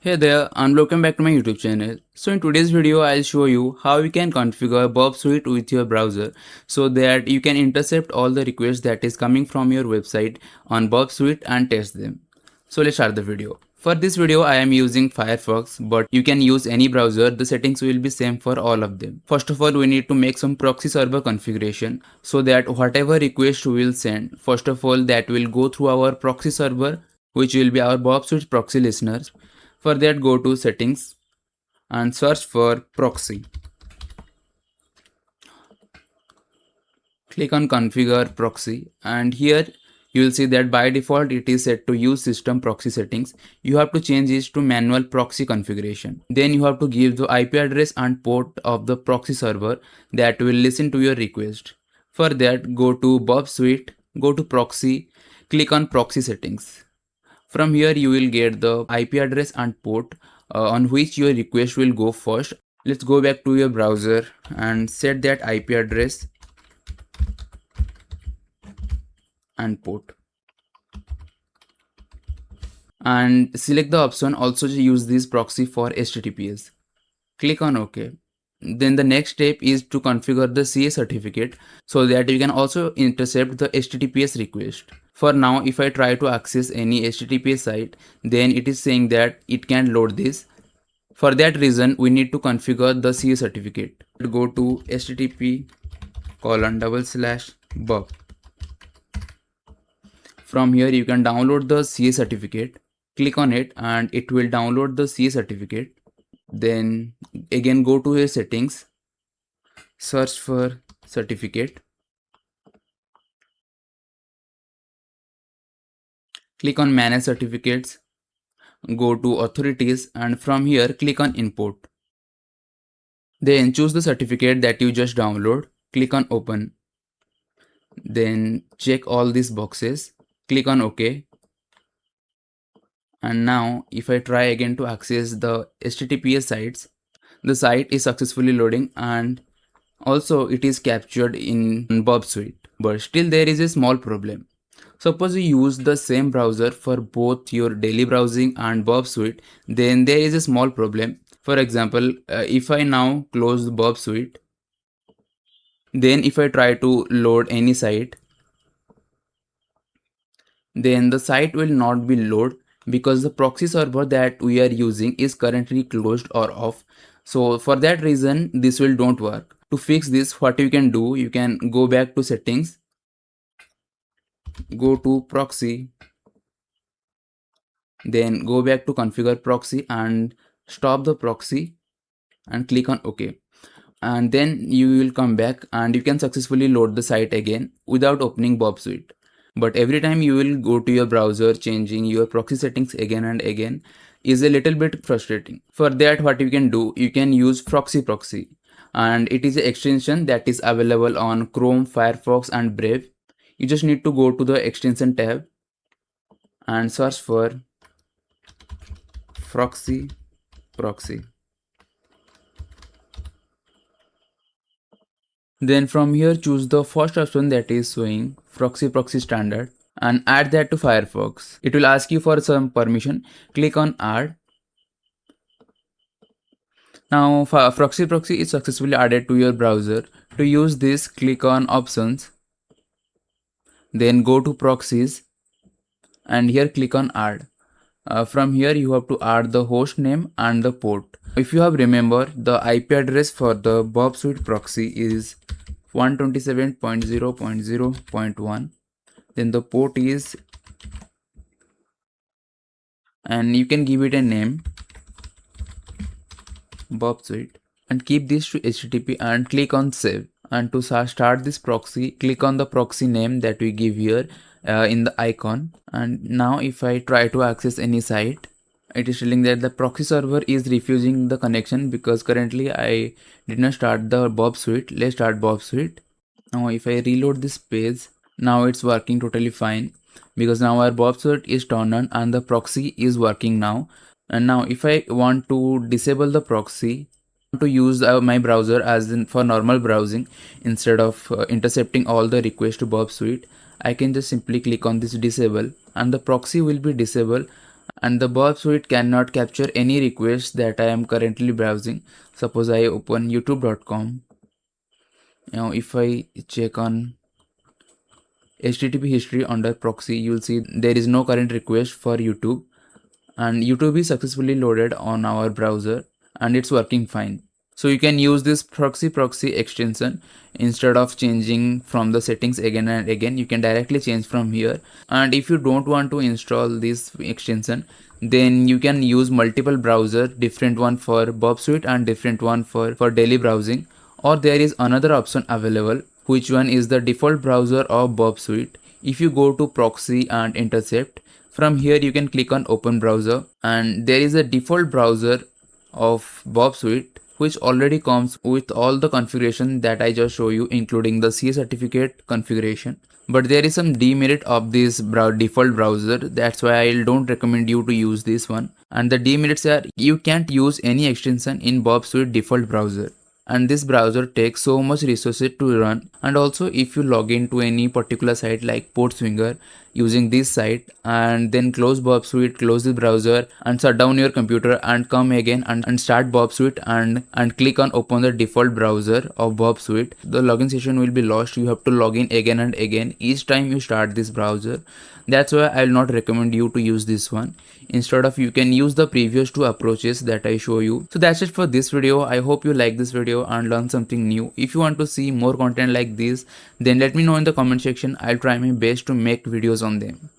Hey there and welcome back to my YouTube channel. So in today's video I'll show you how you can configure Burp Suite with your browser so that you can intercept all the requests that is coming from your website on Burp Suite and test them. So let's start the video. For this video I am using Firefox, but you can use any browser. The settings will be same for all of them. First of all, we need to make some proxy server configuration so that whatever request we will send, first of all that will go through our proxy server, which will be our Burp Suite proxy listeners. For that, go to settings and search for proxy. Click on configure proxy, and here you will see that by default it is set to use system proxy settings. You have to change this to manual proxy configuration. Then you have to give the IP address and port of the proxy server that will listen to your request. For that, go to Burp Suite, go to proxy, click on proxy settings. From here you will get the IP address and port on which your request will go first. Let's go back to your browser and set that IP address and port. And select the option also to use this proxy for HTTPS. Click on OK. Then the next step is to configure the CA certificate so that you can also intercept the HTTPS request. For now, if I try to access any HTTPS site, then it is saying that it can load this. For that reason, we need to configure the CA certificate. Go to http://burp. From here, you can download the CA certificate. Click on it and it will download the CA certificate. Then again go to your settings, search for certificate, click on manage certificates, go to authorities, and from here click on import. Then choose the certificate that you just download, click on open. Then check all these boxes, click on OK. And now if I try again to access the HTTPS sites, the site is successfully loading and also it is captured in Burp Suite. But still there is a small problem. Suppose you use the same browser for both your daily browsing and Burp Suite, then there is a small problem. For example, if I now close the Burp Suite, then if I try to load any site, then the site will not be loaded because the proxy server that we are using is currently closed or off. So for that reason this will don't work. To fix this, what you can do, you can go back to settings, go to proxy, then go back to configure proxy and stop the proxy and click on OK. And then you will come back and you can successfully load the site again without opening Burp Suite. But every time you will go to your browser changing your proxy settings again and again is a little bit frustrating. For that, what you can do, you can use FoxyProxy, and it is an extension that is available on Chrome, Firefox and Brave. You just need to go to the extension tab and search for FoxyProxy. Then from here choose the first option that is showing FoxyProxy standard and add that to Firefox. It will ask you for some permission. Click on add. Now FoxyProxy is successfully added to your browser. To use this, click on options, then go to proxies and here click on add. From here you have to add the host name and the port. If you have remembered, the IP address for the Burp Suite proxy is 127.0.0.1. Then the port is, and you can give it a name, Burp Suite, and keep this to HTTP and click on save. And to start this proxy, click on the proxy name that we give here in the icon. And now if I try to access any site, it is telling that the proxy server is refusing the connection because currently I did not start the Burp Suite. Let's start Burp Suite. Now if I reload this page, now it's working totally fine because now our Burp Suite is turned on and the proxy is working now. And now if I want to disable the proxy, to use my browser as in for normal browsing instead of intercepting all the requests to Burp Suite, I can just simply click on this disable and the proxy will be disabled and the Burp Suite cannot capture any requests that I am currently browsing. Suppose I open youtube.com. Now if I check on HTTP history under proxy, you'll see there is no current request for YouTube, and YouTube is successfully loaded on our browser and it's working fine. So you can use this FoxyProxy extension instead of changing from the settings again and again. You can directly change from here. And if you don't want to install this extension, then you can use multiple browser, different one for Burp Suite and different one for daily browsing. Or there is another option available, which one is the default browser of Burp Suite. If you go to Proxy and Intercept, from here you can click on Open Browser, and there is a default browser of Burp Suite which already comes with all the configuration that I just show you, including the C certificate configuration. But there is some demerit of this default browser, that's why I don't recommend you to use this one. And the demerits are you can't use any extension in Burp Suite default browser, and this browser takes so much resources to run. And also if you log into any particular site like PortSwinger using this site and then close Burp Suite, close the browser and shut down your computer and come again and start Burp Suite and click on open the default browser of Burp Suite, the login session will be lost. You have to log in again and again each time you start this browser. That's why I will not recommend you to use this one. Instead of, you can use the previous two approaches that I show you. So that's it for this video. I hope you like this video and learn something new. If you want to see more content like this, then let me know in the comment section. I'll try my best to make videos on them.